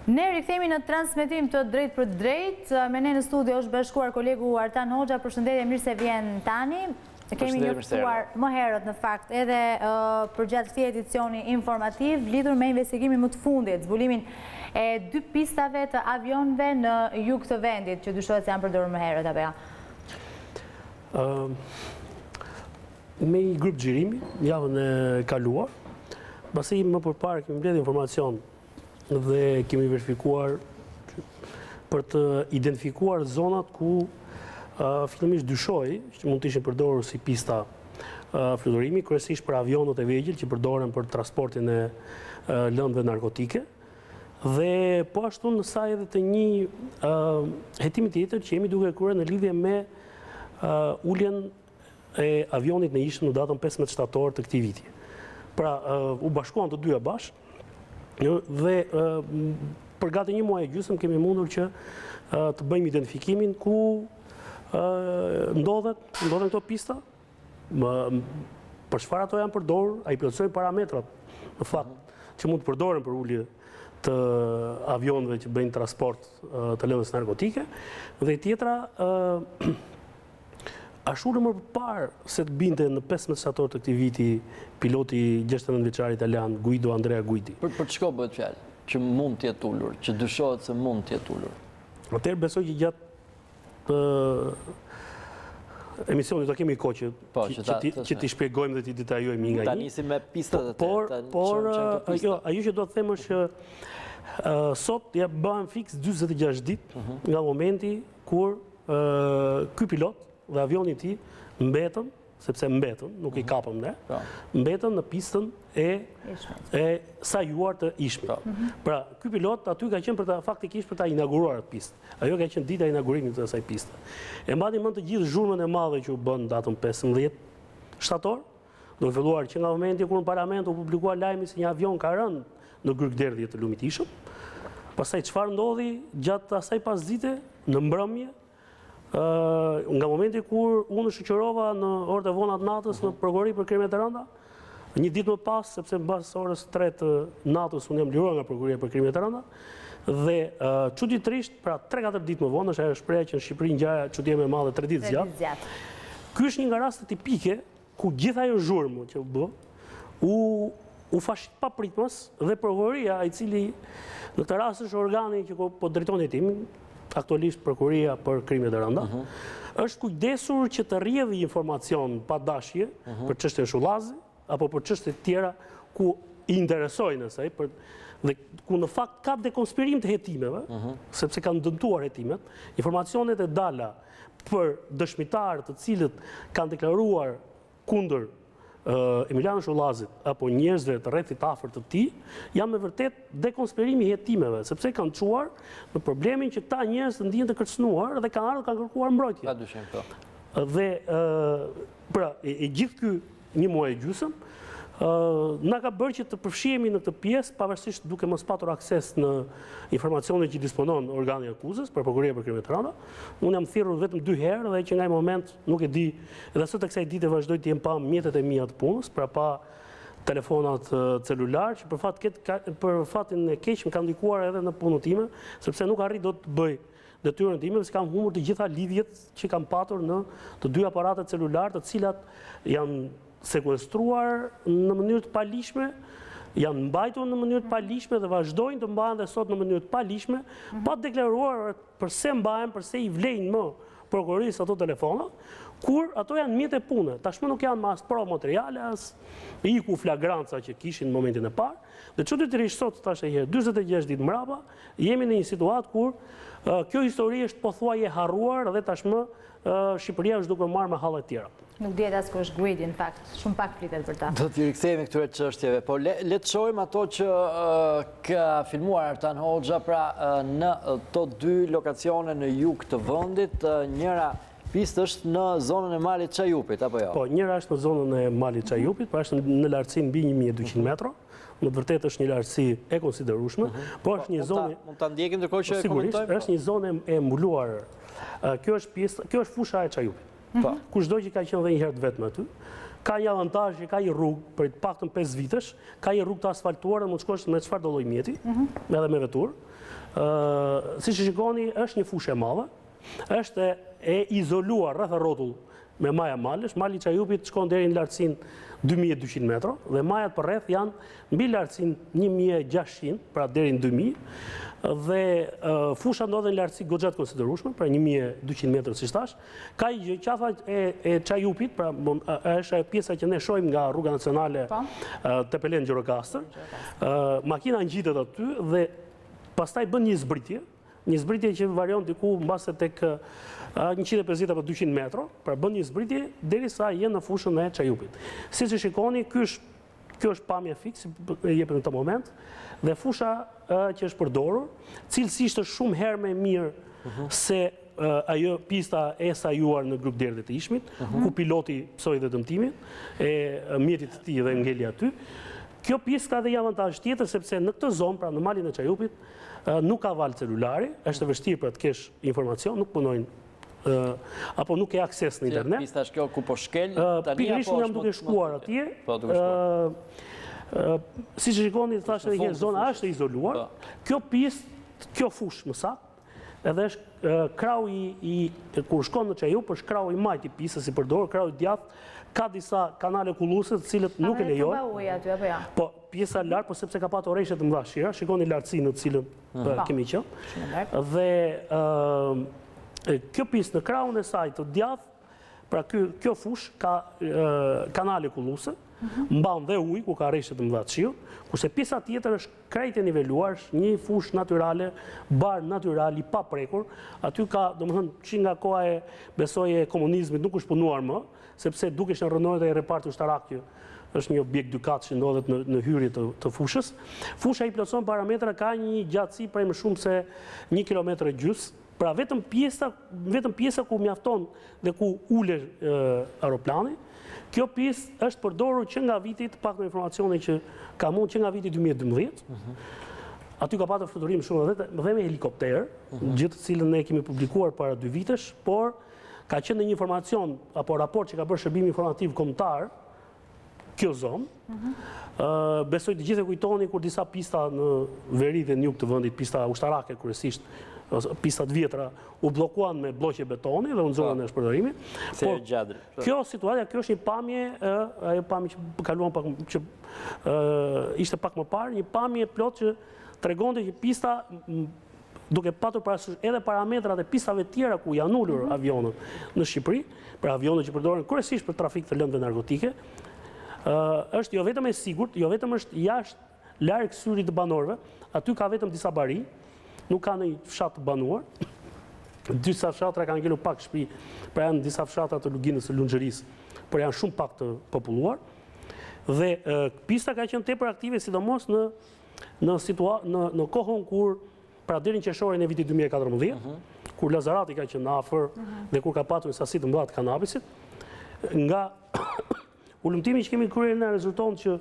Ne rikthehemi në transmetim të drejt për drejt. Me ne në studio është bashkuar kolegu Artan Hoxha. Përshëndetje, mirë se vjen tani. Kemi njoftuar më herët në fakt edhe përgjatë këtij edicioni informativ lidhur me investigimin më të fundit, zbulimin e 2 pistave të avionëve në jug të vendit, që dyshohet se janë përdorur më herët apo jo. Me një grup xhirimi javën e kaluar, pasi më përpara kemi mbledhur informacion dhe kemi verifikuar për të identifikuar zonat ku fillimisht dyshoi që mund të ishin përdorur si pista fluturimi, kryesisht për avionët e vegjël që përdoren për transportin e lëndëve narkotike. Dhe po ashtu në saj edhe të një hetimi tjetër që jemi duke kryer në lidhje me uljen e avionit në Ishëm në datën 15 shtator të këtij viti. Pra, u bashkuan të dyja bashkë dhe për gati një muaj e gjysmë kemi mundur që të bëjmë identifikimin ku ndodhen këto pista, për çfarë ato janë përdorur, a i plotësojnë parametrat në fakt që mund të përdoren për ulje të avionëve që bëjnë transport të lëndës narkotike, dhe tjetra ashtu më parë se të binte në 15 shtator të këtij viti piloti 69 vjeçar italian Guido Andrea Guidi. Për çka bëhet fjalë? Që mund të jetë ulur, që dyshohet se mund të jetë ulur. Atëherë besoj që gjatë emisionit do kemi kohë që t'i shpjegojmë dhe t'i detajojmë një nga një. Ta nisim me pistat e tjera. Por ajo që do të them është që sot ja bëhen fiks 46 ditë nga momenti kur ky pilot dhe avioni i tij mbetën, sepse mbetën, nuk i kapëm ne, mbetën në pistën e sajuar të Ishmit. Pra, ky pilot aty ka qenë faktikisht për ta inauguruar atë pistë. Ajo ka qenë dita e inaugurimit të asaj piste. E mbani mend të gjithë zhurmën e madhe që u bën datën 15 shtator, do filluar që nga momenti kur në parlament u publikua lajmi se një avion ka rënë në gërgderdhje të lumit Ishëm. Pastaj çfarë ndodhi gjatë asaj pasdite në mbrëmje, nga momenti kur unë shoqërova në orët e vona të natës në prokurori për krimet e rënda, një ditë më pas, sepse mbas orës 3 të natës unë jam liruar nga prokuroria për krimet e rënda, dhe çuditërisht, pra 3-4 ditë më vonë, është ajo shpreha që në Shqipëri ngjaja çuditje më e madhe 3 ditë zgjat. Ky është një nga rastet tipike ku gjithë ajo zhurmë që u bë, u fashit papritmës dhe prokuroria, i cili në këtë rast është organi që po drejton hetimin, aktualisht prokuroria për krimet e rënda, është kujdesur që të rrjedhë informacion pa dashje për çështjen shullazi apo për çështje tjera ku i interesojnë asaj, dhe ku në fakt ka dekonspirim të hetimeve, sepse kanë dëmtuar hetimet, informacionet e dala për dëshmitarë të cilët kanë deklaruar kundër Emiliano Shullazit apo njerëzve të rrethit afër të tij, janë me vërtet dekonspirimi i hetimeve, sepse kanë çuar në problemin që ta njerëz të ndihen të kërcënuar dhe kanë kërkuar mbrojtje. Pa dyshim po. Dhe pra, e gjithë ky një muaj e gjysmë na ka bërë që të përfshihemi në këtë pjesë, pavarësisht duke mos patur akses në informacionet që disponon organi i akuzës për prokuroria për krimet e rënda. Unë jam thirrur vetëm 2 herë dhe që nga ai moment nuk e di, edhe sot e kësaj dite vazhdoj të jem pa mjetet e mia të punës, pra pa telefonat celular, që për fatin e keq më kanë ndikuar edhe në punën time, sepse nuk arrit dot të bëj detyrën time, sepse kam humbur të gjitha lidhjet që kam patur në të dy aparatet celular, të cilat janë sekuestruar në mënyrë të palishme, janë mbajtur në mënyrë të palishme dhe vazhdojnë të mbahen dhe sot në mënyrë të palishme, pa deklaruar përse mbahen, përse i vlejnë më prokurorisë ato telefona, kur ato janë mjete pune. Tashmë nuk janë mas provë materiale, as iku flagranca që kishin në momentin e parë, dhe çuditërisht sot tash e herë 46 ditë mbrapa, jemi në një situatë kur kjo histori është pothuaje harruar dhe tashmë Shqipëria është duke marrë me halle të tjera. Nuk dihet as ku është Guidi, në fakt, shumë pak flitet për ta. Do t'ju rikthehemi këtyre çështjeve, po le të shohim ato që ka filmuar Artan Hoxha, pra në to 2 lokacione në jug të vendit, njëra pistë është në zonën e Malit Çajupit, apo jo? Po, njëra është në zonën e Malit Çajupit, pra është në lartësi mbi 1200 metra. Në të vërtetë është një lartësi e konsiderueshme, po është një zonë. Mund ta ndjekim ndërkohë që komentojmë. Është një zonë e mbuluar. Kjo është fusha e Çajupit. Kushdo që ka qenë dhe një herë të vetëm aty, ka një avantazh që ka një rrugë për të paktën 5 vitesh, ka një rrugë të asfaltuar dhe mund të shkosh me çfarë do lloj mjeti, edhe me veturë. Siç e shikoni, është një fushë e madhe, është e izoluar rreth rrotull me maja malësh. Mali i Çajupit shkon deri në lartësinë 2200 metra dhe majat për rreth janë mbi lartësinë 1600, pra deri në 2000, dhe fusha ndodhet në lartësi goxha të konsiderueshme, pra 1200 metra siç thash. Ka një qafa e Çajupit, pra është pjesa që ne shohim nga rruga nacionale Tepelen Gjirokastër. Makina ngjitet aty dhe pastaj bën një zbritje që varion diku mbase tek 150 apo 200 metra, pra bën një zbritje derisa jenë në fushën e Çajupit. Siç e shikoni, kjo është pamje fikse e jepet në këtë moment, dhe fusha që është përdorur, cilësisht është shumë herë më mirë se ajo pista e sajuar në grup derdhe të Ishmit, ku piloti psoi dhe dëmtimin e mjetit të tij dhe ngeli aty. Kjo pistë ka dhe një avantazh tjetër, sepse në këtë zonë, pra në malin e Çajupit, nuk ka valë celulari, është e vështirë për të kesh informacion, nuk punojnë apo nuk ke akses në internet. Pista është kjo ku po shkel? Pikërisht jam duke shkuar atje. Si që shikoni, thashtë edhe zona është e izoluar. Kjo pistë, kjo fushë më saktë, edhe është krau kur shkon në Çajup, është krau i majt i pistës i përdorur, krau i djathtë, ka disa kanale kulluese të cilët nuk e lejojnë. Po, pjesa lart, po sepse ka patur orëshe të mëdha shira, shikoni lartësinë në cilën kemi qenë. Dhe kjo pistë në kraun e saj të djathtë, pra kjo fushë ka kanale kulluese, mban dhe ujë ku ka rreshe të mëdha të shiut, kurse pjesa tjetër është krejt e niveluar, është një fushë natyrale, bar natyral i paprekur. Aty ka, domethënë, që nga koha e besoj e komunizmit nuk është punuar më, sepse dukesh në rënojët e reparti ushtarak që është një objekt dykat që ndodhet në hyrje të fushës. Fusha i plotson parametra, ka një gjatësi prej më shumë se 1,5 km. Pra vetëm pjesa ku mjafton dhe ku ule aeroplani. Kjo pjesë është përdorur që nga vitit, pak në informacione që ka mund që nga vitit 2012. Aty ka patur fluturim shumë dhe me helikopter, gjithë të cilën ne kemi publikuar para 2 vitesh, por ka qenë një informacion apo raport që ka bërë shërbimi informativ kombëtar kjo zonë. Besoj të gjithë e kujtoni kur disa pista në veri dhe në jug të vendit, pista ushtarake kryesisht, pistat vjetra u blokuan me bloqe betoni dhe u nxorën në shpërdorim. Kjo situatë, kjo është një pamje, ajo pamje që kaluam pak që ishte pak më parë, një pamje plot që tregonte që pista duke patur parasysh edhe parametrat e pistave tjera ku janë ulur avionët në Shqipëri, për avionët që përdoren kryesisht për trafik të lëndëve narkotike, është jo vetëm e sigurt, jo vetëm është jashtë larg syrit të banorëve, aty ka vetëm disa bari, nuk ka në fshat të banuar. Disa fshatra kanë ngelur pak shtëpi, pra janë disa fshatra të Luginës së Lunxherisë, por janë shumë pak të populluar. Dhe pista ka qenë tepër aktive, sidomos në kohën kur, pra deri në qershorin e vitit 2014, kur Lazarati ka qenë afër dhe kur ka patur një sasi të mëdha të kanabisit, nga ulëmtimi që kemi kryer ne rezulton që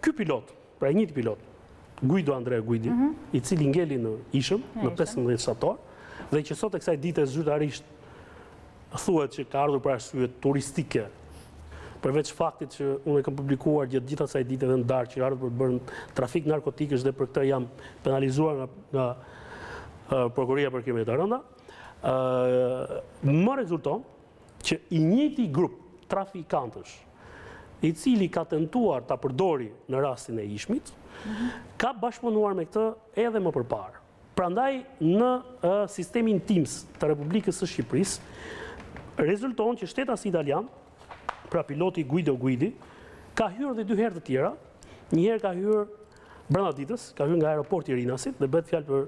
ky pilot, pra njëti pilot, Guido Andrea Guidi, i cili ngeli në Ishëm, në 15 shtator, dhe që sot e kësaj dite zyrtarisht thuhet që ka ardhur për arsye turistike, përveç faktit që unë e kam publikuar gjatë gjithë asaj dite dhe në darkë që ardhur për bërë trafik narkotikësh dhe për këtë jam penalizuar nga Prokuria për Krimet e Rënda, më rezulton që i njëjti grup trafikantësh i cili ka tentuar ta përdori në rastin e Ishmit, ka bashkëpunuar me këtë edhe më përpara. Prandaj në sistemin TIMS të Republikës së Shqipërisë rezulton që shteti italian, pra piloti Guido Guidi, ka hyrë dhe 2 herë të tjera. Një herë ka hyrë brenda ditës, ka hyrë nga aeroporti i Rinasit, dhe bëhet fjalë për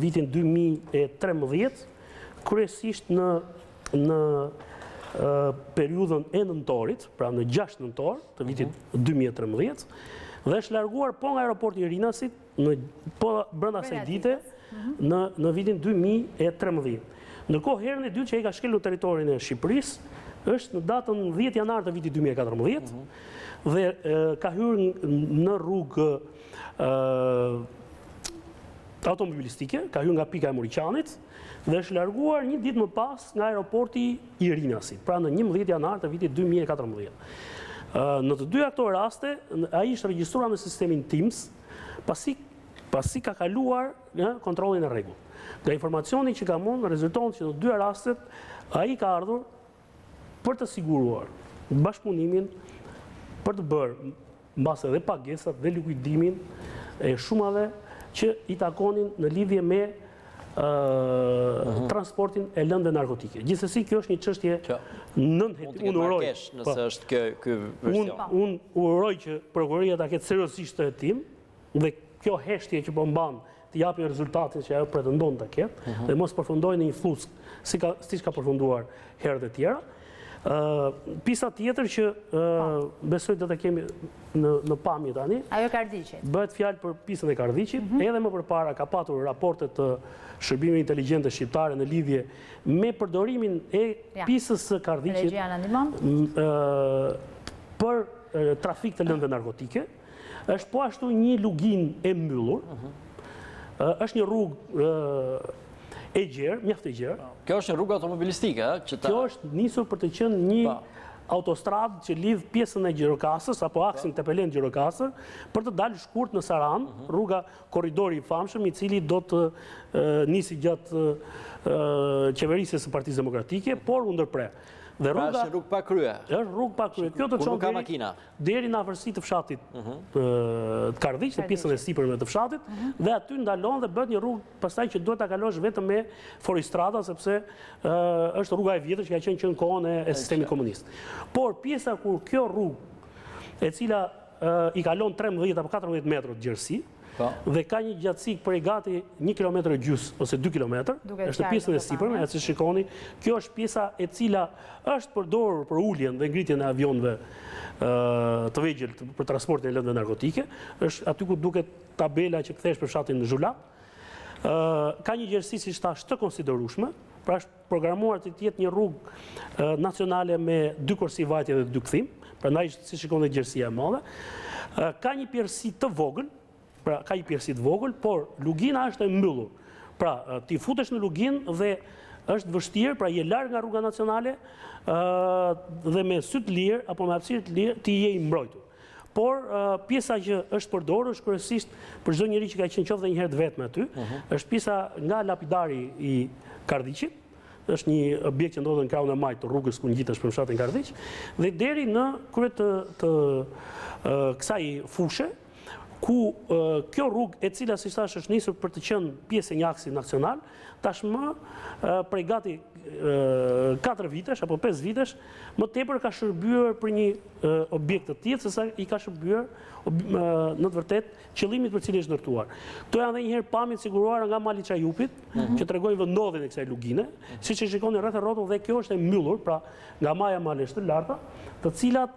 vitin 2013, kryesisht në periudhën e nëntorit, pra në 6 nëntor të vitit 2013, dhe është larguar po nga aeroporti i Rinasit po brenda asaj dite në vitin 2013. Ndërkohë herën e dytë që ai ka shkelur territorin e Shqipërisë është në datën 10 janar të vitit 2014 dhe ka hyrë në rrugë automobilistike, ka hyrë nga pika e Moriqanit, dhe është larguar një ditë më pas nga aeroporti i Rinasit, pra në 11 janar të vitit 2014. Në të dy këto raste, ai ishte regjistruar në sistemin Teams, pasi ka kaluar në kontrollin e rregullt. Nga informacioni që ka mund, rezulton që në dy rastet ai ka ardhur për të siguruar bashkëpunimin, për të bërë mbase dhe pagesat dhe likuidimin e shumave që i takonin në lidhje me transportin e lëndëve narkotike. Gjithsesi, kjo është një çështje unë uroj. Nëse është ky version. Unë uroj që prokuroria ta ketë seriozisht të hetim dhe kjo heshtje që po mban të japin rezultatin që ajo pretendon ta ketë dhe mos përfundojë në një fusk siç ka përfunduar herët e tjera. Pisa tjetër që besoj do të kemi në pamje tani. Ajo Kardiqit. Bëhet fjalë për pisën e Kardiqit, edhe më përpara ka patur raportet të shërbimit inteligjente shqiptare në lidhje me përdorimin e pisës së Kardiqit për trafik të lëndëve narkotike. Është po ashtu një lugin e mbyllur. Është një rrugë e gjerë, mjaft e gjerë. Kjo është një rrugë automobilistike, Kjo është nisur për të qenë një autostradë që lidh pjesën e Gjirokastër apo aksin Tepelen Gjirokastër për të dalë shkurt në Saran, rruga korridori i famshëm i cili do të nisi gjatë qeverisjes së Partisë Demokratike, por u ndërpre. Dhe rruga është rrugë pa krye. Është rrugë pa krye. Kjo do të çon deri në afërsitë të fshatit të Kardiq, në pjesën e sipërme të fshatit, dhe aty ndalon dhe bëhet një rrugë pastaj që duhet ta kalosh vetëm me Foristrada sepse është rruga e vjetër që ka qenë që në kohën e sistemit komunist. Por pjesa kur kjo rrugë, e cila i kalon 13 apo 14 metra gjerësi, dhe ka një gjatësi prej gati 1,5 kilometër ose 2 kilometër, është pjesën e sipërme, si shikoni, kjo është pjesa e cila është përdorur për uljen dhe ngritjen e avionëve të vegjël për transportin e lëndëve narkotike, është aty ku duket tabela që kthesh për fshatin Zhulat. Ka një gjerësi si thash të konsiderueshme, pra është programuar të jetë një rrugë nacionale me 2 korsi vajtje dhe 2 kthim, prandaj si shikoni gjerësia e madhe. Ka një pjerësi të vogël, pra ka një pjerësi të vogël, por lugina është e mbyllur. Pra ti futesh në lugin dhe është vështirë, pra je larg nga rruga nacionale dhe me sy të lirë apo me hapësirë të lirë ti je i mbrojtur. Por pjesa që është përdorur është kryesisht për çdo njeri që ka qenë qoftë një herë të vetëm aty, është pjesa nga lapidari i Kardiqit, është një objekt që ndodhet në krahun e majtë të rrugës ku ngjitesh për fshatin Kardiq, dhe deri në krye të kësaj fushe, ku kjo rrugë e cila si thash është nisur për të qenë pjesë e një aksi nacional, tashmë prej gati 4 vitesh apo 5 vitesh, më tepër ka shërbyer për një objekt të tillë sesa i ka shërbyer në të vërtetë qëllimit për cilin është ndërtuar. Kto janë edhe një herë pamjet siguruara nga mali Çajupit, që tregojnë vendodhjen e kësaj lugine, siç e shikoni rreth rrotull dhe kjo është e mbyllur, pra nga maja malesh të larta, të cilat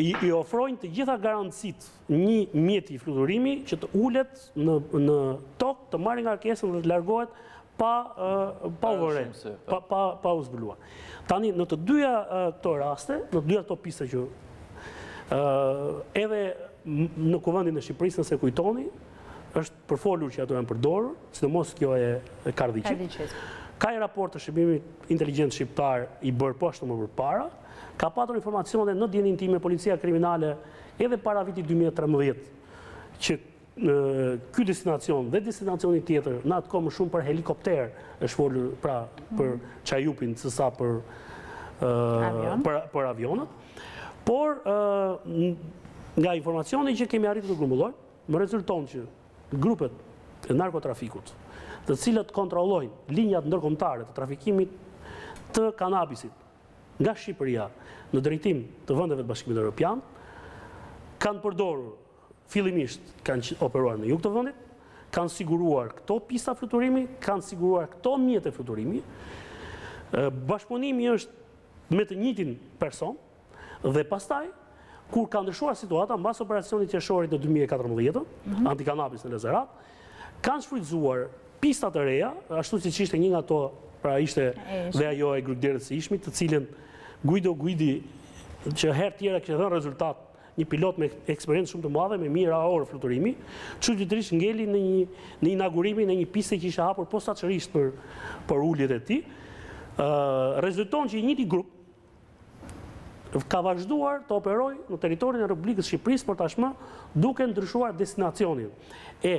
i ofrojnë të gjitha garancit një mjeti i fluturimi që të ulet në tokë, të marrë nga ngarkesën dhe të largohet pa u zbuluar. Tani, në të dyja këto raste, në të dyja këto pista që edhe në kuvendin e Shqipërisë nëse kujtoni, është përfolur që ato janë përdorur, sidomos kjo e Kardiqit. Ka i raport të shërbimit inteligjent shqiptar i bërë po ashtu më përpara, ka patur informacione në dienin time policia kriminale edhe para vitit 2013 që ky destinacion dhe destinacioni tjetër në atë kohë më shumë për helikopter është folur pra për Çajupin sesa për avionët. Por nga informacioni që kemi arritur të grumbullojmë, më rezulton që grupet e narkotrafikut, të cilët kontrollojnë linjat ndërkombëtare të trafikimit të kanabisit nga Shqipëria në drejtim të vendeve të Bashkimit Evropian, kanë përdorur, fillimisht kanë operuar në jug të vendit, kanë siguruar këto pista fluturimi, kanë siguruar këto mjete fluturimi. Bashkëpunimi është me të njëjtin person dhe pastaj kur ka ndryshuar situata mbas operacionit qershorit të 2014, antikanabis në Lezerat, kanë shfrytzuar pista të reja, ashtu siç ishte një nga ato, pra ishte dhe ajo e Gruqderit së Ishmit, të cilën Guido Guidi, që herë tjera kishte dhënë rezultat një pilot me eksperiencë shumë të madhe, me mijëra orë fluturimi, çuditërisht ngeli në inaugurimin e një piste që ishte hapur posaçërisht për uljet e tij. Rezulton që i njëjti grup ka vazhduar të operojë në territorin e Republikës Shqipërisë, por tashmë duke ndryshuar destinacionin e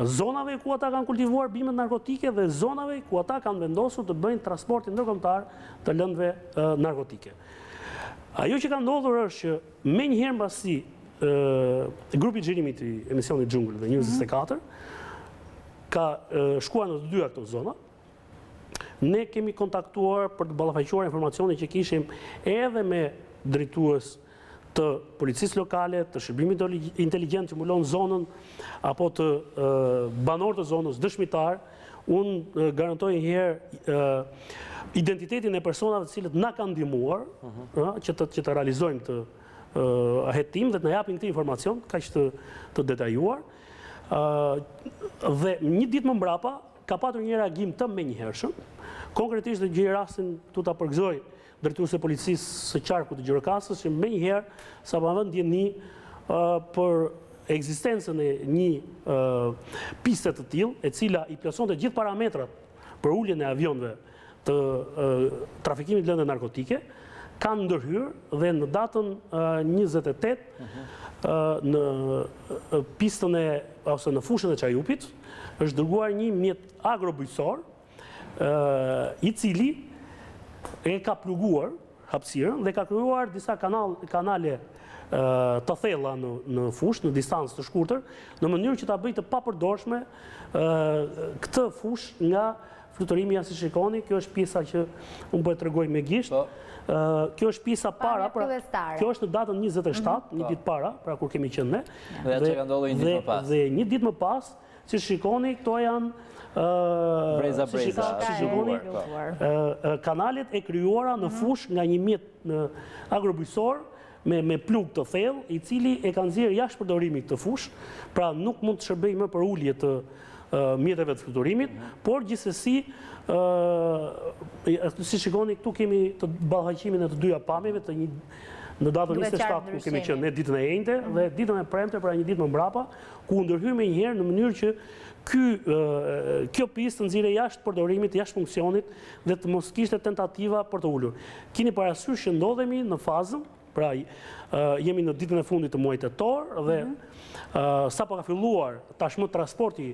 zonave ku ata kanë kultivuar bimet narkotike dhe zonave ku ata kanë vendosur të bëjnë transportin ndërkombëtar të lëndëve narkotike. Ajo që ka ndodhur është që menjëherë mbasi grupi xhirimit i emisionit Xhungël dhe News 24 ka shkuar në të dyja këto zona. Ne kemi kontaktuar për të ballafaqur informacione që kishim edhe me drejtues të policisë lokale, të shërbimit inteligjent që mbulon zonën, apo të banor të zonës, dëshmitar. Unë garantoj njëherë identitetin e personave të cilët na kanë ndihmuar që të realizojmë të hetim dhe të na japin këtë informacion kaq të detajuar. Dhe një ditë më mbrapa ka patur një reagim të menjëhershëm. Konkretisht në gjithë rastin tu ta përgëzoj drejtuese policisë së qarkut të Gjirokastës që menjëherë sa pa vënë ndjeni për ekzistencën e një piste të tillë, e cila i plotësonte gjithë parametrat për uljen e avionëve të trafikimit të lëndëve narkotike, kanë ndërhyrë dhe në datën 28 në pistën ose në fushën e Çajupit është dërguar një mjet agrobujqësor i cili e ka pluguar hapësirën dhe ka krijuar disa kanale të thella në fushë, në distancë të shkurtër, në mënyrë që ta bëjë të papërdorshme këtë fushë nga fluturimi jashtë shikoni. Kjo është pjesa që unë po e tregoj me gisht. Kjo është pjesa para, kjo është në datën 27, një ditë para, pra kur kemi qenë ne. Dhe një ditë më pas, si shikoni, këto janë kanalet e krijuara në fushë nga një mjet agrobujqësor me plug të thellë, i cili e ka nxjerrë jashtë përdorimit këtë fushë, pra nuk mund të shërbejë më për ulje të mjeteve të fluturimit, por gjithsesi, si shikoni, këtu kemi të ballafaqimin e të dyja pamjeve në datën 27 ku kemi qenë ne ditën e enjte dhe ditën e premte, pra një ditë më mbrapa, ku ndërhyr menjëherë në mënyrë që kjo pistë të nxirrej jashtë përdorimit, jashtë funksionit dhe të mos kishte tentativa për të ulur. Keni parasysh që ndodhemi në fazën, pra jemi në ditën e fundit të muajit tetor dhe sapo ka filluar tashmë transporti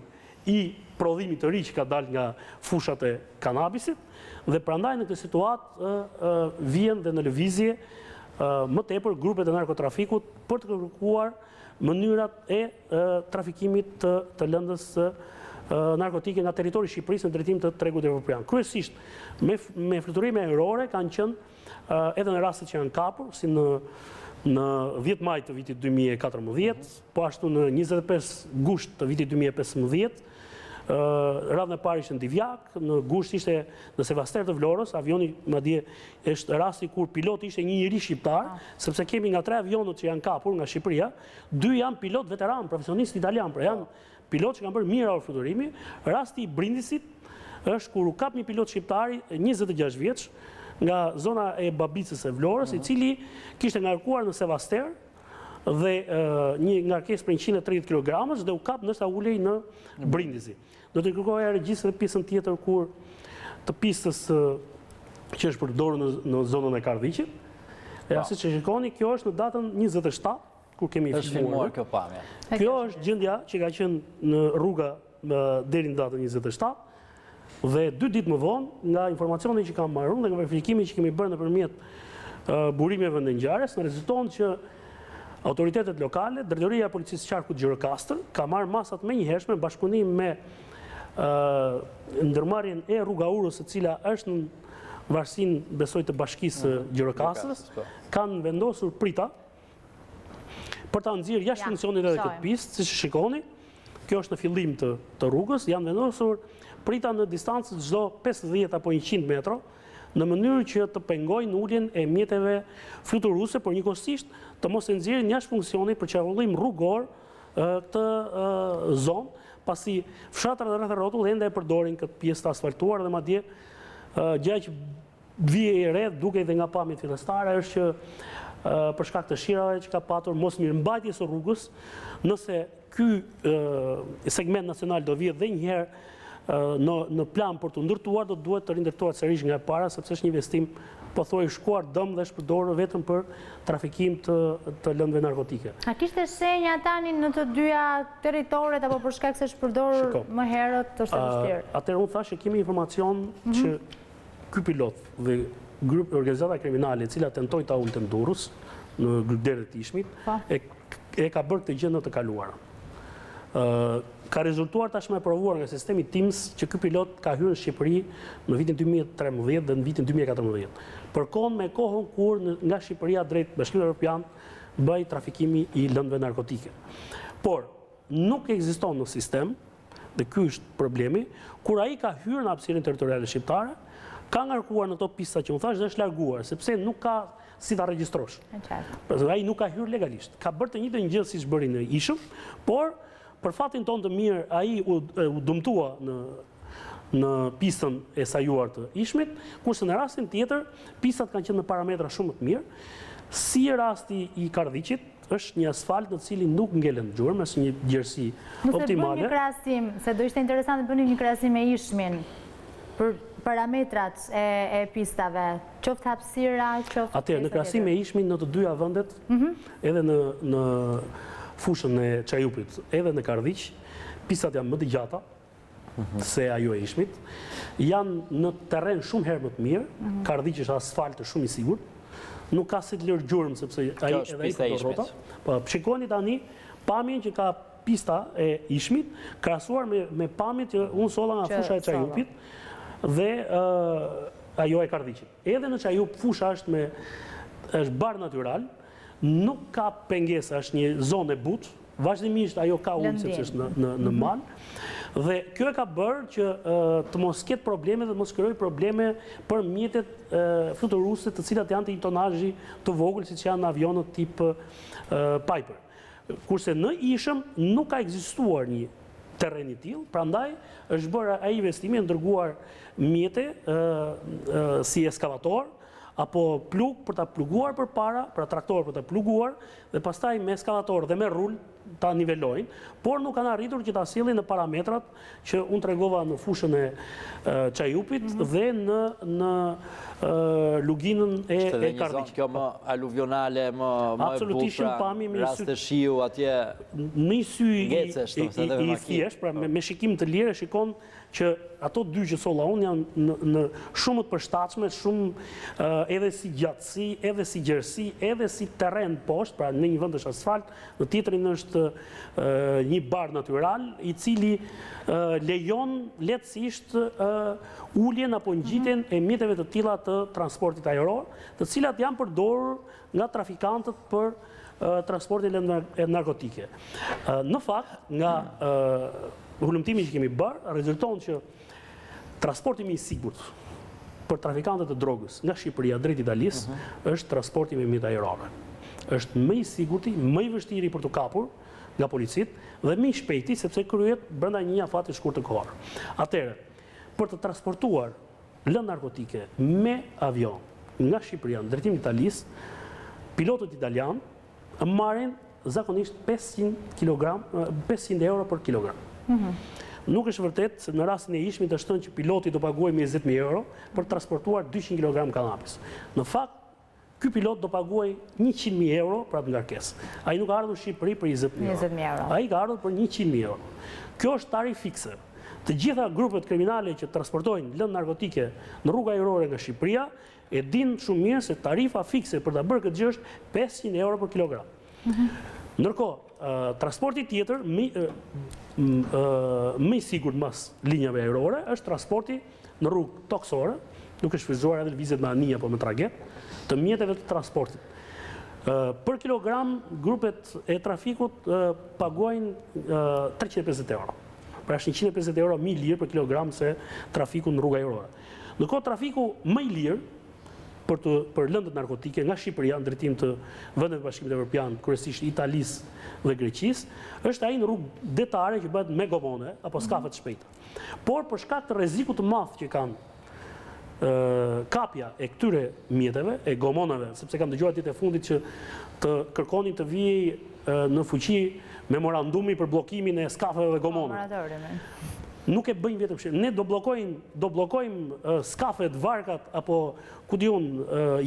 i prodhimit të ri që ka dalë nga fushat e kanabisit dhe prandaj në këtë situatë vjen dhe në lëvizje më tepër grupet e narkotrafikut për të kërkuar mënyrat e trafikimit të lëndës narkotike nga territori i Shqipërisë në drejtim të tregut evropian. Kryesisht me fluturime ajrore kanë qenë edhe në rastet që janë kapur, si në 10 maj të vitit 2014, po ashtu në 25 gusht të vitit 2015, radhën e parë ishte në Divjak, në gusht ishte në Sevaster të Vlorës, avioni madje është rasti kur piloti ishte një njerëz shqiptar, sepse kemi nga 3 avionët që janë kapur nga Shqipëria, 2 janë pilot veteran, profesionistë italian, pra janë pilot që kanë bërë mijëra orë fluturimi. Rasti i Brindisit është kur u kap një pilot shqiptar 26 vjeç nga zona e Babicës e Vlorës, i cili kishte ngarkuar në Sevaster dhe një ngarkesë për 130 kg dhe u kap ndërsa ulej në Brindisi. Do të kërkoja regjistër dhe pjesën tjetër kur të pistës që është përdorur në zonën e Kardhiqit. Siç e shikoni, kjo është në datën 27 kur kemi filmuar kjo pamje. Kjo është gjendja që ka qenë në rruga deri në datën 27 dhe 2 ditë më vonë, nga informacionet që kam marrë dhe nga verifikimi që kemi bërë nëpërmjet burimeve në ngjarjes, në rezulton që autoritetet lokale, Drejtoria e Policisë Qarkut Gjirokastër, ka marrë masat menjëhershme në bashkëpunim me ndërmarrjen e rruga Urës, e cila është në varësinë, besoj, të Bashkisë Gjirokastrës, kanë vendosur prita për ta nxjerrë jashtë funksionit edhe këtë pistë, siç shikoni. Kjo është në fillim të rrugës, janë vendosur prita në distancë çdo 50 apo 100 metra, në mënyrë që të pengojnë uljen e mjeteve fluturuese, por njëkohësisht të mos e nxjerrin jashtë funksionit për çarkullim rrugor këtë zonë, pasi fshatrat rreth rrotull ende e përdorin këtë pjesë të asfaltuar dhe madje gjë që vije e re duke edhe nga pamjet fillestare është që për shkak të shirave që ka patur, mos mirëmbajtjes së rrugës, nëse ky segment nacional do vijë dhe njëherë në plan për të ndërtuar, do duhet të rindërtohet sërish nga e para, sepse është një investim pothuaj shkuar dëm dhe shpërdorur vetëm për trafikim të lëndëve narkotike. A kishte shenja tani në të dyja territoret apo për shkak se shpërdorur më herët është e vështirë? Atëherë unë thashë kemi informacion që ky pilot dhe grup organizata kriminale e cila tentoi ta ulte në Durrës në Gërderët të Ishmit e ka bërë këtë gjë në të kaluarën. Ka rezultuar tashmë e provuar nga sistemi TIMS që ky pilot ka hyrë në Shqipëri në vitin 2013 dhe në vitin 2014. Përkohën me kohën kur nga Shqipëria drejt Bashkimit Evropian bëj trafikimi i lëndëve narkotike. Por nuk ekziston në sistem, dhe ky është problemi, kur ai ka hyrë në hapësirën territoriale shqiptare, ka ngarkuar në to pista që më thash dhe është larguar, sepse nuk ka si ta regjistrosh. Ai nuk ka hyrë legalisht. Ka bërë të njëjtën gjë siç bëri në Ishëm, por për fatin tonë të mirë, ai u dëmtua në pistën e sajuar të Ishmit, kurse në rastin tjetër, pistat kanë qenë me parametra shumë të mirë. Si rasti i Kardhiqit, është një asfalt në cilin nuk ngelen gjurmë, është një gjerësi optimale. Nëse bëni një krahasim, se do ishte interesant të bëni një krahasim me Ishmin për parametrat e pistave, qoftë hapësira, qoftë... Atëherë, në krahasim me Ishmin në të dyja vendet, edhe në fushën e Çajupit, edhe në Kardhiq, pistat janë më të gjata se ajo e Ishmit, janë në terren shumë herë më të mirë, Kardhiq është asfalt shumë i sigurt, nuk ka si të lërë gjurmë, sepse ai edhe ai ka rrota. Po shikoni tani pamjen që ka pista e Ishmit, krahasuar me pamjen që unë solla nga fusha e Çajupit dhe ajo e Kardhiqit. Edhe në Çajup fusha është bar natyral, nuk ka pengesa, është një zonë e butë, vazhdimisht ajo ka ullë sepse është në mal, dhe kjo e ka bërë që të mos ketë probleme dhe të mos krijojë probleme për mjetet fluturuese të cilat janë të një tonazhi të vogël, siç janë avionët tip Piper. Kurse në Ishëm nuk ka ekzistuar një terren i tillë, prandaj është bërë ai investimi, dërguar mjete si eskavator apo plug për ta pluguar përpara, pra traktor për ta pluguar, dhe pastaj me eskavator dhe me rul ta nivelojnë, por nuk kanë arritur që ta sillin në parametrat që unë tregova në fushën e Çajupit dhe në luginën e Kardhiqit. Një zonë kjo më aluvionale, më e bukur, rast të shiu atje. Në sy i thjesht, pra me shikim të lirë shikon që ato dy që solla unë janë në shumë të përshtatshme, shumë edhe si gjatësi, edhe si gjerësi, edhe si terren poshtë, pra në një vend është asfalt, në tjetrin është një bar natyral, i cili lejon lehtësisht uljen apo ngjitjen e mjeteve të tilla të transportit ajror, të cilat janë përdorur nga trafikantët për transportin e narkotike. Në fakt, nga hulumtimi që kemi bërë, rezulton që transporti më i sigurt për trafikantët e drogës nga Shqipëria drejt Italisë është transporti me mjet ajrore. Është më i sigurti, më i vështiri për të kapur nga policit dhe më i shpejti sepse kryhet brenda një afati shkurt të kohë. Atëherë, për të transportuar lëndë narkotike me avion nga Shqipëria në drejtim Italisë, pilotët italian marrin zakonisht 500 euro për kilogram. Nuk është vërtet se në rastin e Ishmit është thënë që piloti do paguajë 20.000 euro për transportuar 200 kg kanabis. Në fakt, ky pilot do paguajë 100.000 euro për atë ngarkesë. Ai nuk ka ardhur në Shqipëri për 20.000 euro. Ai ka ardhur për 100.000 euro. Kjo është tarifë fikse. Të gjitha grupet kriminale që transportojnë lëndë narkotike në rrugë ajrore nga Shqipëria e dinë shumë mirë se tarifa fikse për ta bërë këtë gjë është 500 euro për kilogram. Ndërkohë, transporti tjetër më i sigurt mas linjave ajrore është transporti në rrugë toksore, duke shfrytzuar edhe lëvizjet me anija apo me traget, të mjeteve të transportit. Për kilogram, grupet e trafikut paguajnë 350 euro. Pra është 150 euro më i lirë për kilogram se trafiku në rrugë ajrore. Ndërkohë trafiku më i lirë për lëndët narkotike nga Shqipëria në drejtim të vendet të Bashkimit Evropian, kryesisht Italisë dhe Greqisë, është ai në rrugë detare që bëhet me gomone apo skafe të shpejta. Por për shkak të rrezikut të madh që kanë kapja e këtyre mjeteve, e gomonave, sepse kam dëgjuar ditët e fundit që të kërkonin të vijej në fuqi memorandumi për bllokimin e skafeve dhe gomonave. Nuk e bëjmë vetëm shqip. Ne do bllokojmë skafet, varkat apo ku diun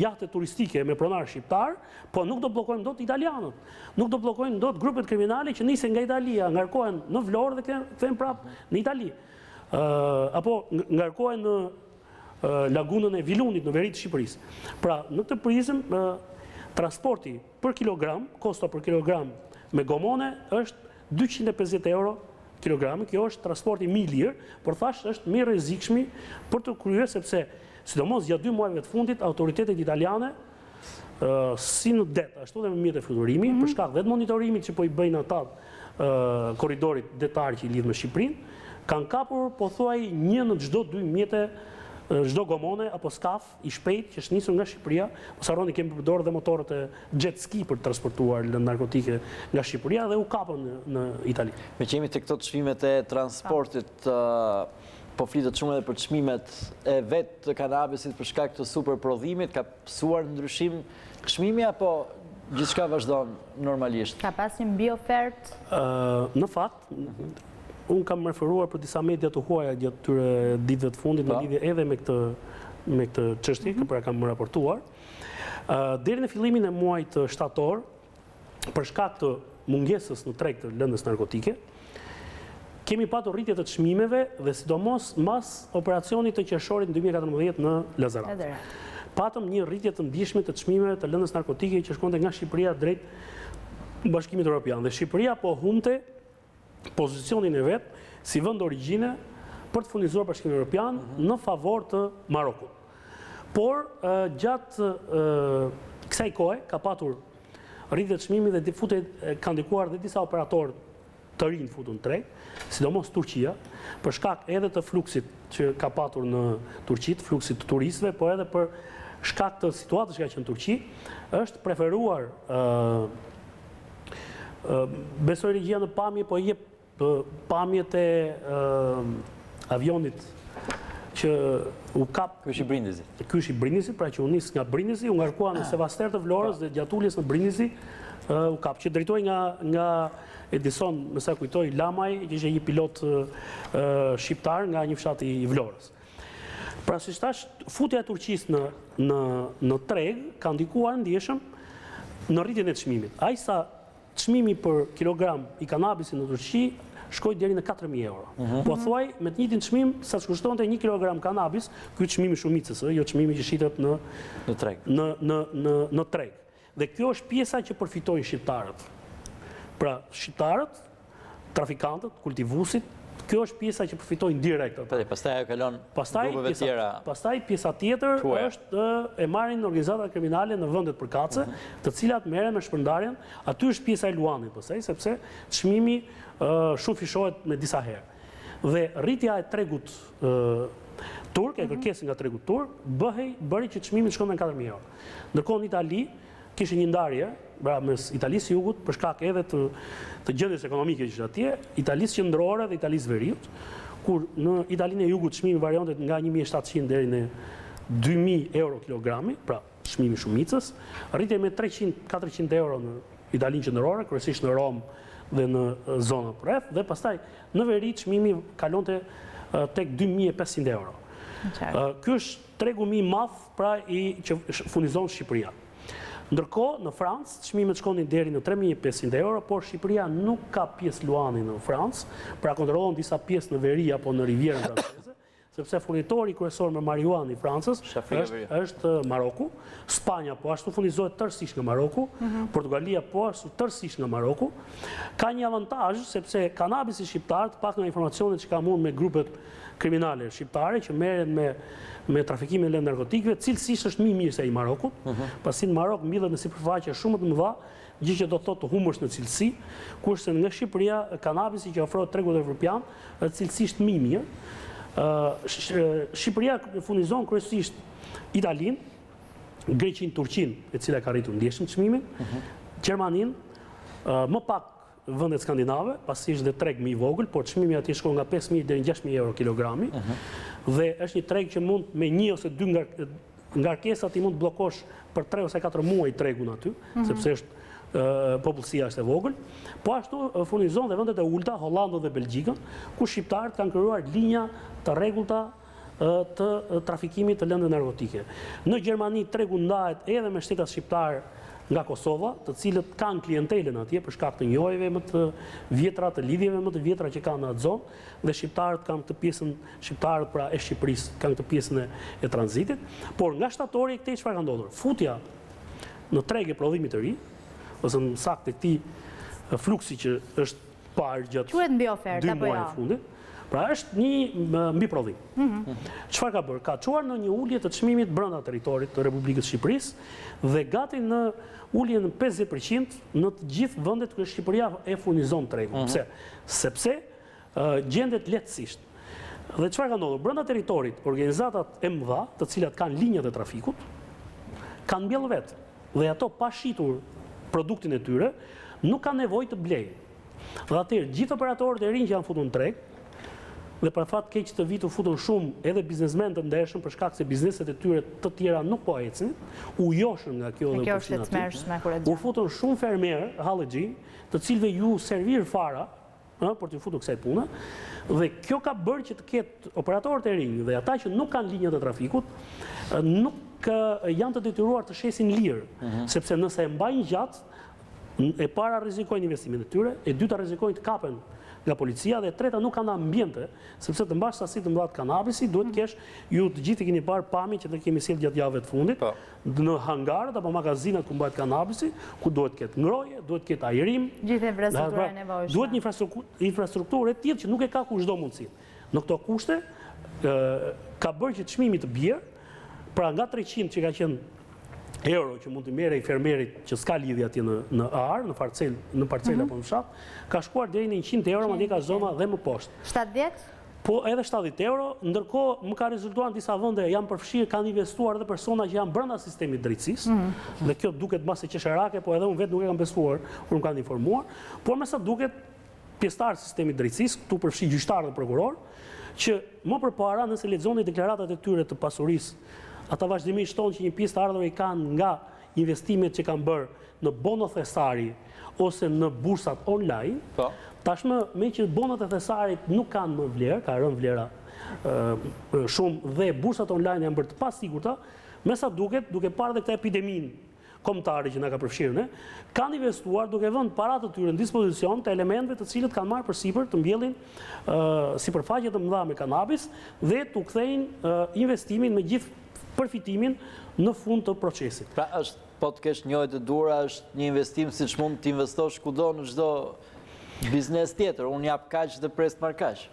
jahtet turistike me pronar shqiptar, po nuk do bllokojmë dot italianët. Nuk do bllokojmë dot grupet kriminale që nisen nga Italia, ngarkohen në Vlorë dhe kthehen prapë në Itali. Apo ngarkohen në lagunën e Vilunit në veri të Shqipërisë. Pra, në këtë prizmë transporti për kilogram, kosto për kilogram me gomone është 250 euro kilogrami. Kjo është transporti më i lirë, por thash është më rrezikshëm për të kryer, sepse sidomos gjatë 2 muajve të fundit autoritetet italiane si në det, ashtu dhe me mjetet e fluturimi, për shkak dhe të monitorimit që po i bëjnë ata korridorit detar që i lidh me Shqipërinë, kanë kapur pothuaj 1 në çdo 2 mjete, çdo gomone apo skaf i shpejt që është nisur nga Shqipëria. Mos harroni kemi përdorur dhe motorët e jet ski për të transportuar narkotike nga Shqipëria dhe u kapën në Itali. Me që jemi të këto çmimet e transportit, po flitet shumë edhe për çmimet e vetë të kanabisit për shkak të superprodhimit, ka pësuar ndryshim çmimi apo gjithçka vazhdon normalisht? Ka pas një mbi ofertë? Në fakt, unë kam referuar për disa media të huaja gjatë këtyre ditëve të fundit në lidhje edhe me këtë çështje, pra kam raportuar. Deri në fillimin e muajit shtator, për shkak të mungesës në treg të lëndës narkotike, kemi patur rritje të çmimeve dhe sidomos mbas operacionit të qershorit në 2014 në Lazarat. Patëm një rritje të ndjeshme të çmimeve të lëndës narkotike që shkonte nga Shqipëria drejt Bashkimit Evropian. Dhe Shqipëria po humte pozicionin e vetë si vend origjine për të furnizuar Bashkimin Evropian në favor të Marokut. Por gjatë kësaj kohe ka patur rritje të çmimit dhe kanë ndikuar dhe disa operatorë të rinj futun treg, sidomos Turqia, për shkak edhe të fluksit që ka patur në Turqi, fluksit të turistëve, po edhe për shkak të situatës që ka qenë në Turqi, është preferuar besoj regjia në pamje, po jep pamjet e avionit që u kap... Ky është i Brindizit. Ky është i Brindizit, pra që u nis nga Brindisi, u ngarkua në Sevaster të Vlorës dhe gjatë uljes në Brindisi u kap, që drejtoj nga Edison, më sa kujtoj, Lamaj, që ishte një pilot shqiptar nga një fshat i Vlorës. Pra si thash, futja e Turqisë në treg ka ndikuar ndjeshëm në rritjen e çmimit. Aq sa çmimi për kilogram i kanabisit në Turqi shkoi deri në 4.000 euro. Po thuaj me të njëjtin çmim sa kushtonte 1 kilogram kanabis, ky çmimi shumicës, jo çmimi që shitet në treg. Në treg. Dhe kjo është pjesa që përfitojnë shqiptarët. Pra, shqiptarët, trafikantët, kultivuesit, kjo është pjesa që përfitojnë direkt. Pastaj ajo kalon grupeve tjera. Pastaj pjesa tjetër është e marrin organizata kriminale në vendet përkatëse, të cilat merren me shpërndarjen. Aty është pjesa e luanit, pastaj sepse çmimi shumë fishohet me disa herë. Dhe rritja e tregut turk, e kërkesën nga tregu turk, bëri që çmimi të shkonte në 4.000 euro. Ndërkohë në Itali kishte një ndarje mes Italisë së Jugut për shkak edhe të gjendjes ekonomike që ishte atje, Italisë qendrore dhe Italisë Veriut, kur në Italinë e Jugut çmimi varionte nga 1.700 deri në 2.000 euro kilogrami, pra çmimi shumicës, rritej me 300-400 euro në Italinë qendrore, kryesisht në Rom dhe në zonën rreth, dhe pastaj në veri çmimi kalonte tek 2.500 euro. Ky është tregu më i madh pra që furnizon Shqipëria. Ndërkohë, në Francë, çmimet shkonin deri në 3.500 euro, por Shqipëria nuk ka pjesë luani në Francë, pra kontrollon disa pjesë në veri apo në rivierën franceze, sepse furnitori kryesor me marijuanë i Francës është Maroku, Spanja po ashtu furnizohet tërësisht nga Maroku, Portugalia po ashtu tërësisht nga Maroku. Ka një avantazh sepse kanabisi shqiptar, pak nga informacionet që kam unë me grupet kriminale shqiptare që merren me trafikimin e narkotikëve, cilësisht është më i mirë se i Marokut, pasi në Marok mbyllet në sipërfaqe shumë të mëdha, gjë që do thotë të humbësh në cilësi, kurse nga Shqipëria kanabisi që ofrohet tregut evropian është cilësisht më i mirë. Shqipëria furnizon kryesisht Italinë, Greqinë, Turqinë, e cila ka rritur ndjeshëm çmimin, Gjermaninë, më pak vendet skandinave, pasi është dhe treg më i vogël, por çmimi aty shkon nga 5.000 deri në 6.000 euro kilogrami. Dhe është një treg që mund me 1 ose 2 ngarkesat i mund të bllokosh për 3 ose 4 muaj tregun aty, sepse është popullsia është e vogël. Po ashtu furnizon dhe vendet e ulta, Hollandën dhe Belgjikën, ku shqiptarët kanë krijuar linja të rregullta të trafikimit të lëndëve narkotike. Në Gjermani tregu ndahet edhe me shtetat shqiptar nga Kosova, të cilët kanë klientelën atje për shkak të njohjeve më të vjetra, të lidhjeve më të vjetra që kanë në atë zonë, dhe shqiptarët kanë këtë pjesën, shqiptarët pra e Shqipërisë kanë këtë pjesën e tranzitit, por nga shtatori këtej çfarë ka ndodhur? Futja në treg e prodhimit të ri, ose në saktë këtij fluksi që është parë gjatë Quhet mbi ofertë 2 apo muaj jo? fundit. Pra është një mbi prodhim. Çfarë ka bërë? Ka çuar në një ulje të çmimit brenda territorit të Republikës Shqipërisë dhe gati në ulje në 50% në të gjithë vendet ku Shqipëria e furnizon tregun. Pse? Sepse gjendet lehtësisht. Dhe çfarë ka ndodhur? Brenda territorit, organizatat e mëdha, të cilat kanë linjat e trafikut, kanë mbjellë vetë. Dhe ato pa shitur produktin e tyre, nuk kanë nevojë të blejnë. Dhe atëherë gjithë operatorët e rinj që janë futur në treg, dhe për fat keq të vitu futën shumë edhe biznesmen të ndershëm për shkak se bizneset e tyre të tjera nuk po ecin, u joshën nga kjo dhe kjo është e tmerrshme kur e u futën shumë fermerë, hallexhi, të cilëve ju servir fara për të futur kësaj pune, dhe kjo ka bërë që të ketë operatorët e rinj dhe ata që nuk kanë linjat e trafikut, nuk janë të detyruar të shesin lirë, sepse nëse e mbajnë gjatë, e para rrezikojnë investimin e tyre, e dyta rrezikojnë të kapen nga policia, dhe e treta nuk kanë ambiente, sepse të mbash sasi të mëdha të kanabisi, duhet kesh, ju të gjithë keni parë pamjen që ne kemi sjell gjatë javëve të fundit, në hangarët apo magazinat ku mbahet kanabisi, ku duhet ketë ngroje, duhet ketë ajrim, gjithë infrastruktura e nevojshme. duhet një infrastrukturë e tillë që nuk e ka kushdo mundësi. Në këto kushte ka bërë që çmimi të bjerë, pra nga 300 që ka qenë euro që mund të merrej fermerit që s'ka lidhje atje në ar, në parcel apo në fshat, ka shkuar deri në 100 euro, madje ka zona dhe më poshtë. 70? Po edhe 70 euro, ndërkohë më ka rezultuar në disa vende janë përfshirë, kanë investuar edhe persona që janë brenda sistemit drejtësisë, dhe kjo duket mbase qesharake, po edhe unë vetë nuk e kam besuar, kur më kanë informuar, por me sa duket pjesëtar sistemit drejtësisë, këtu përfshi gjyqtar dhe prokuror, që më përpara nëse lexoni deklaratat e tyre të pasurisë, ata vazhdimisht thonë që një pjesë të ardhurë i kanë nga investimet që kanë bërë në bono thesari ose në bursat online. Tashmë me që bonat e thesarit nuk kanë më vlerë, ka rënë vlera shumë dhe bursat online janë bërë të pasigurta, me sa duket, duke parë dhe këtë epideminë kombëtare që na ka përfshirë, kanë investuar duke vënë paratë të tyre në dispozicion të elementeve të cilët kanë marrë përsipër të mbjellin sipërfaqe të mëdha me kanabis dhe t'u kthejnë investimin me gjithë përfitimin në fund të procesit. Pra është, po të kesh njojë të dura, është një investim siç mund të investosh kudo në çdo biznes tjetër, unë jap kaq dhe pres marr kaq.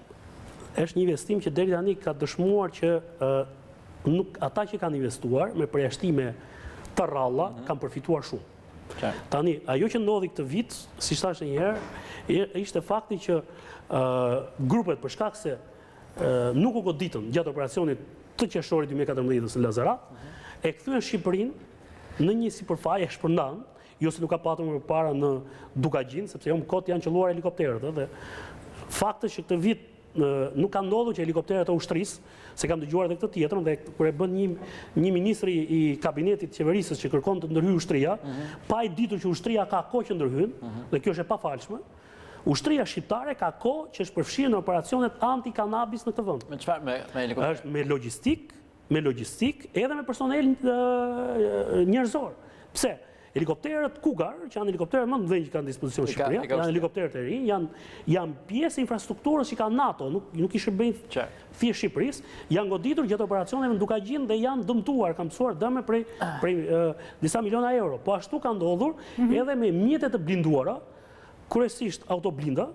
Është një investim që deri tani ka dëshmuar që ata që kanë investuar me përjashtime të rralla kanë përfituar shumë. Tani, ajo që ndodhi këtë vit, si thashë një herë, ishte fakti që grupet për shkak se nuk u goditën gjatë operacionit të qershorit 2014 në Lazarat, e kthyen Shqipërinë në një sipërfaqe shpërndan, jo se nuk ka patur më parë në Dukagjin, sepse jo më kot janë qelluar helikopterët, dhe fakti që këtë vit nuk ka ndodhur që helikopterët e ushtrisë, se kam dëgjuar edhe këtë tjetrën, dhe kur e bën një ministri i kabinetit qeverisës që kërkon të ndërhyjë ushtria, pa i ditur që ushtria ka kohë që ndërhyn, dhe kjo është e pafalshme, ushtria shqiptare ka kohë që është përfshirë në operacionet anti-kanabis në këtë vend. Me çfarë? Me helikopter? Është me logjistik, edhe me personel njerëzor. Pse? Helikopterët Cougar, që janë helikopterët më të mëdhenj që kanë në dispozicion Shqipëria, janë helikopterët e rinj, janë pjesë e infrastrukturës që ka NATO, nuk i shërbejnë thjesht Shqipërisë, janë goditur gjatë operacioneve në Dukagjin dhe janë dëmtuar, kanë mësuar dëme prej disa miliona euro. Po ashtu ka ndodhur edhe me mjetet të blinduara, kryesisht autoblinda,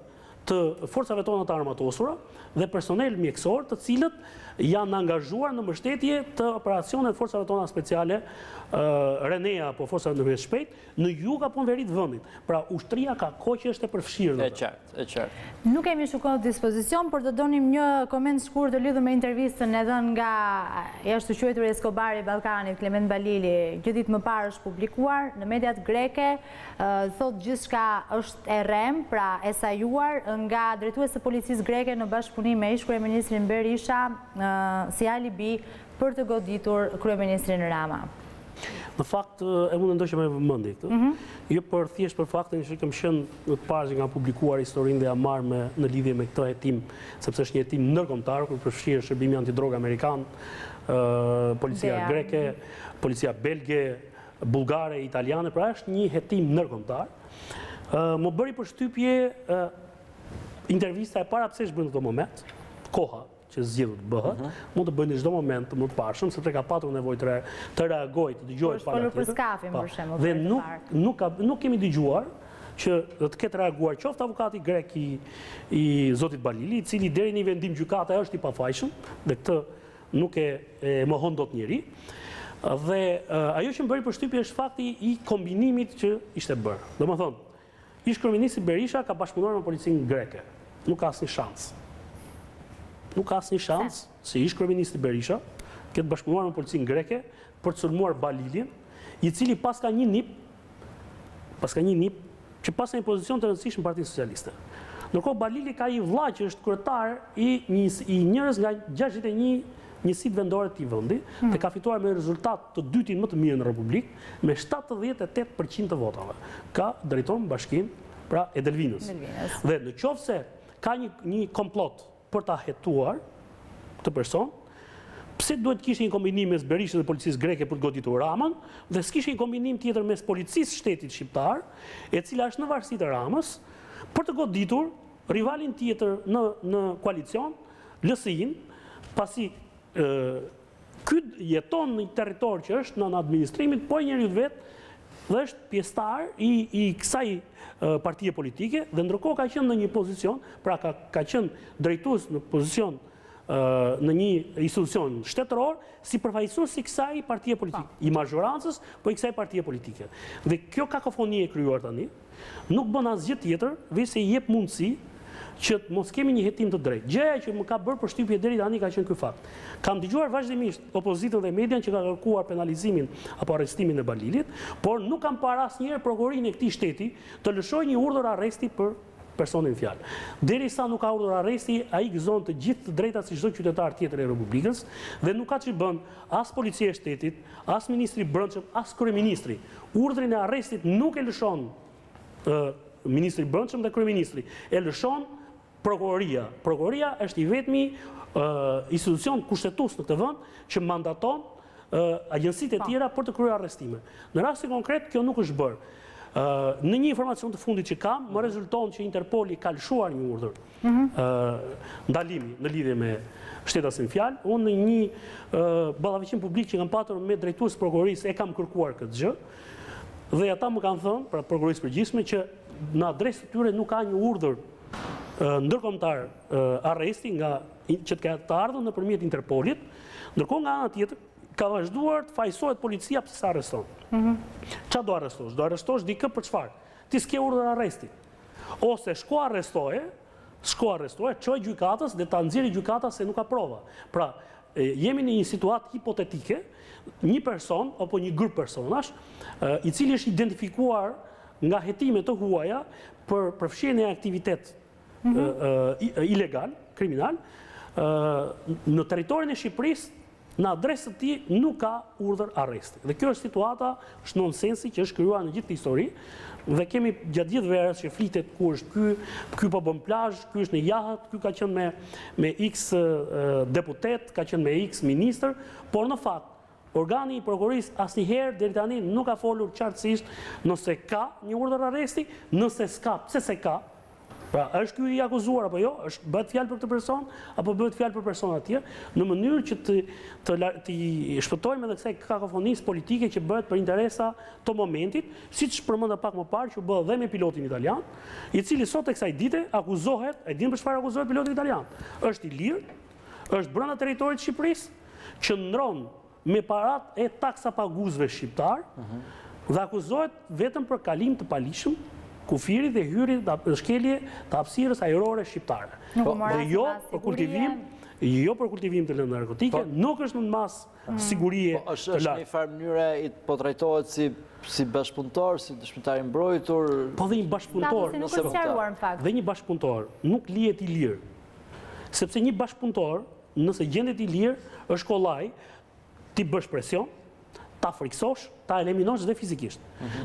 të forcave tona të armatosura dhe personel mjekësor të cilët janë angazhuar në mbështetje të operacionet forcave tona speciale Renea apo forcave ndërmjet shpejt në jug apo në veri të vendit. Pra ushtria ka kohë që është e përfshirë. E qartë. Nuk kemi shumë kohë të dispozicion, por të donim një koment shkurt të lidhur me intervistën e dhënë nga jashtë quajturi Escobari i Ballkanit, Klement Balili, një ditë më parë është publikuar në mediat greke, thotë gjithçka është e rrem, pra e sajuar nga drejtuesi i policisë greke në bashkëpunim me ish-kryeministrin Berisha si alibi për të goditur kryeministrin Rama. Në fakt, e mund të ndoshë me vëmendje këtë. Jo për thjesht për faktin që kam qenë në të parë që nga publikuar historinë dhe jam marrë në lidhje me këtë hetim, sepse është një hetim ndërkombëtar kur përfshirë shërbimi antidrogë amerikan, policia greke, policia belge, bullgare, italiane, pra është një hetim ndërkombëtar. Më bëri përshtypje intervista e para pse është bërë në këtë moment, koha që zgjedhur të bëhet, mund të bëjnë në çdo moment të mëparshëm, sepse ka patur nevojë të reagojë, të dëgjojë para tjetër. Për skafin për shembull. Dhe nuk kemi dëgjuar që të ketë reaguar qoftë avukati grek i zotit Balili, i cili deri në vendim gjykata është i pafajshëm, dhe këtë nuk e mohon dot njeri. Dhe ajo që më bëri përshtypje është fakti i kombinimit që ishte bërë. Domethënë, ish-kryeministri Berisha ka bashkëpunuar me policinë greke. Nuk ka asnjë shans. Nuk ka asnjë shans si ish-kryeministri Berisha këtë bashkëpunuar me policinë greke për të sulmuar Balilin, i cili pas ka një nip që pas ka një pozicion të rëndësishëm në Partinë Socialiste. Ndërkohë Balili ka një vëlla që është kryetar i njërës nga 61 njësitë vendore të vendi dhe ka fituar me rezultat të dytin më të mirë në Republikë me 78% të votave. Ka drejton bashkim pra Edelvinës. Dhe në qoftë se ka një komplot për ta hetuar të person, pse duhet kishte një kombinim mes Berishës dhe policisë greke për të goditur Ramën, dhe s'kishte një kombinim tjetër mes policisë shtetit shqiptar, e cila është në varësi të Ramës, për të goditur rivalin tjetër në koalicion, LSI-n, pasi ky jeton në një territor që është në administrimit, po njeriu vetë dhe është pjesëtar i kësaj partie politike dhe ndërkohë ka qenë në një pozicion, pra ka qenë drejtues në pozicion në një institucion shtetëror si përfaqësues i kësaj partie politike, i mazhorancës, po i kësaj partie politike. Dhe kjo kakofoni e krijuar tani nuk bën asgjë tjetër veç se i jep mundësi që mos kemi një hetim të drejtë. Gjëja që më ka bërë përshtypje deri tani ka qenë ky fakt. Kam dëgjuar vazhdimisht opozitën dhe median që ka kërkuar penalizimin apo arrestimin e Balilit, por nuk kam parë asnjëherë prokurorinë e këtij shteti të lëshojë një urdhër arresti për personin fjalë. Derisa nuk ka urdhër arresti, ai gëzon të gjithë të drejtat si çdo qytetar tjetër i Republikës dhe nuk ka ç'i bën as policia e shtetit, as ministri i brendshëm, as kryeministri. Urdhrin e arrestit nuk e lëshon ministri i brendshëm dhe kryeministri, e lëshon prokuroria. Prokuroria është i vetmi institucion kushtetues në këtë vend që mandaton agjencitë e tjera për të kryer arrestime. Në rastin konkret kjo nuk është bërë. Në një informacion të fundit që kam, më rezulton që Interpoli ka lëshuar një urdhër ndalimi në lidhje me shtetasin fjalë. Unë në një ballafaqim publik që kam patur me drejtues prokurorisë e kam kërkuar këtë gjë dhe ata më kanë thënë, pra prokurorisë përgjithshme, që në adresë të tyre nuk ka një urdhër ndërkombëtar arresti që të ardhur nëpërmjet Interpolit, ndërkohë nga ana tjetër ka vazhduar të fajsohet policia pse sa arreston. Çfarë do arrestosh? Do arrestosh dikë për çfarë? Ti s'ke urdhër arresti. Ose shko arrestoje, çoj gjykatës dhe ta nxjerrë gjykata se nuk ka prova. Pra, jemi në një situatë hipotetike, një person apo një grup personash i cili është identifikuar nga hetimet të huaja për përfshirjen e aktivitet ilegal, kriminal, në territorin e Shqipërisë, në adresën e tij nuk ka urdhër arresti. Dhe kjo është situata, është nonsensi që është krijuar në gjithë histori, dhe kemi gjatë gjithë verës që flitet ku është ky po bën plazh, ky është në jahat, ky ka qenë me X deputet, ka qenë me X ministër, por në fakt organi i prokurorisë asnjëherë deri tani nuk ka folur qartësisht nëse ka një urdhër arresti, nëse s'ka, pse se ka. Pra, është ky i akuzuar apo jo? Bëhet fjalë për këtë person apo bëhet fjalë për persona të tjerë, në mënyrë që të shpëtojmë edhe kësaj kakofonisë politike që bëhet për interesa të momentit, siç përmenda pak më parë që u bë dhe me pilotin italian, i cili sot tek kësaj dite akuzohet, e din për çfarë akuzohet piloti italian? Është i lirë, është brenda territorit të Shqipërisë, qëndron me parat e taksapaguesve shqiptar dhe akuzohet vetëm për kalim të palishëm, kufirit dhe hyrit dhe shkelje të hapësirës ajrore shqiptare. Dhe jo për kultivim të lëndë narkotike, nuk është në masë sigurie të lartë. Është një farë mënyre po trajtohet si bashkëpunëtor, si dëshmitar i mbrojtur? Po dhe një bashkëpunëtor, dhe një bashkëpunëtor nuk lihet i lirë. Sepse një bashkëpunëtor, nëse gjendet i lirë, është kollaj ti bësh presion, ta friksosh, ta eliminosh dhe fizikisht.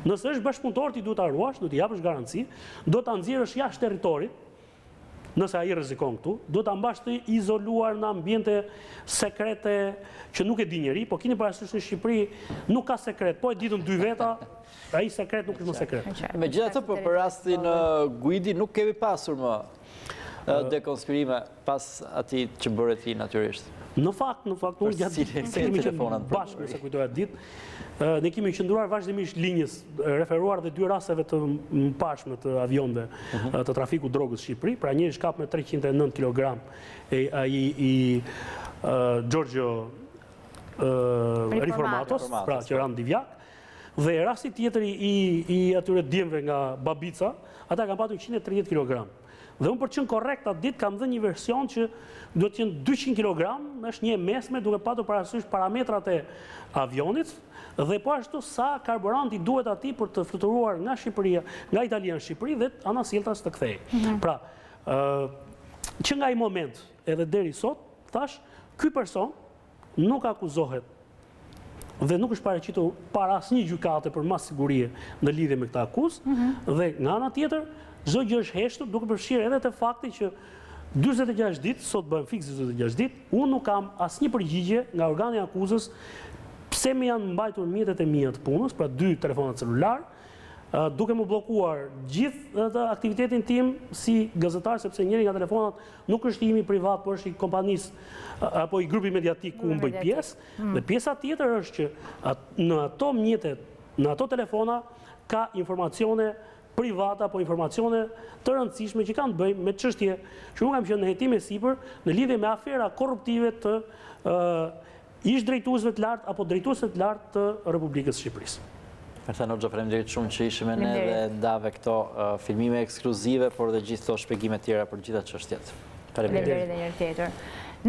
Nëse është bashkëpunëtor, ti duhet ta ruash, duhet t'i japësh garanci, do ta nxjerrësh jashtë territorit, nëse ai rrezikon këtu, do ta mbash të izoluar në ambiente sekrete që nuk e di njeri, po keni parasysh në Shqipëri nuk ka sekret, po e ditën dy veta, ai sekret nuk është më sekret. Megjithatë, për rastin Guidi nuk kemi pasur më dekonspirime pas atij që bëre ti natyrisht. Në fakt, unë gjatë kemi qenë bashkë, nëse kujtoja ditë, ne kemi qëndruar vazhdimisht linjës, referuar dhe 2 rasteve të pashme të avionëve të trafiku drogës në Shqipëri, pra njëri shkap me 309 kg i Giorgio Riformatos, pra që ran Divjak, dhe rasti tjetër i atyre djemve nga Babica, ata kanë patur 130 kg. Dhe unë për qenë korrekt atë ditë kam dhe një version që do të jenë 200 kg, është një mesme duke patur parasysh parametrat e avionit dhe po ashtu sa karburanti duhet atij për të fluturuar nga Shqipëria, nga Italia në Shqipëri dhe anasjelltas të kthehej. Pra, që nga ai moment edhe deri sot, thash, ky person nuk akuzohet dhe nuk është paraqitur para asnjë gjykate për mas sigurie në lidhje me këtë akuzë dhe nga ana tjetër çdo gjë është heshtur, duke përfshirë edhe të fakti që 46 ditë, sot bëhen fiks 46 ditë, unë nuk kam asnjë përgjigje nga organi i akuzës pse më janë mbajtur mjetet e mia të punës, pra 2 telefona celular, duke më bllokuar gjithë aktivitetin tim si gazetar, sepse njëri nga telefonat nuk është imi privat, por është i kompanisë apo i grupi mediatik ku unë bëj pjesë. Dhe pjesa tjetër është që në ato mjetet, në ato telefona ka informacione private apo informacione të rëndësishme që kanë të bëjnë me çështje që unë kam qenë në hetim e sipër në lidhje me afera korruptive të ish drejtuesve të lartë apo drejtuesve të lartë të Republikës së Shqipërisë. Ertan Hoxha, faleminderit shumë që ishim me ne dhe ndave këto filmime ekskluzive, por dhe gjithë këto shpjegime tjera për gjitha çështjet. Faleminderit edhe një herë tjetër.